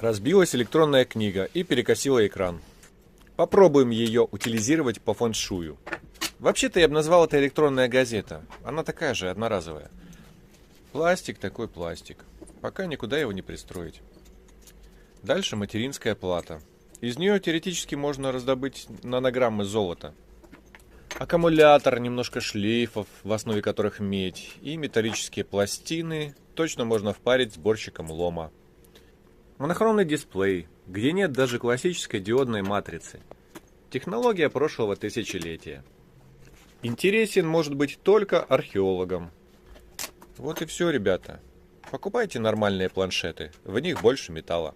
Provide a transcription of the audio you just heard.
Разбилась электронная книга и перекосила экран. Попробуем ее утилизировать по фэншую. Вообще-то я бы назвал это электронная газета. Она такая же, одноразовая. Пластик такой пластик. Пока никуда его не пристроить. Дальше материнская плата. Из нее теоретически можно раздобыть нанограммы золота. Аккумулятор, немножко шлейфов, в основе которых медь, и металлические пластины точно можно впарить сборщиком лома. Монохромный дисплей, где нет даже классической диодной матрицы. Технология прошлого тысячелетия. Интересен может быть только археологам. Вот и все, ребята. Покупайте нормальные планшеты, в них больше металла.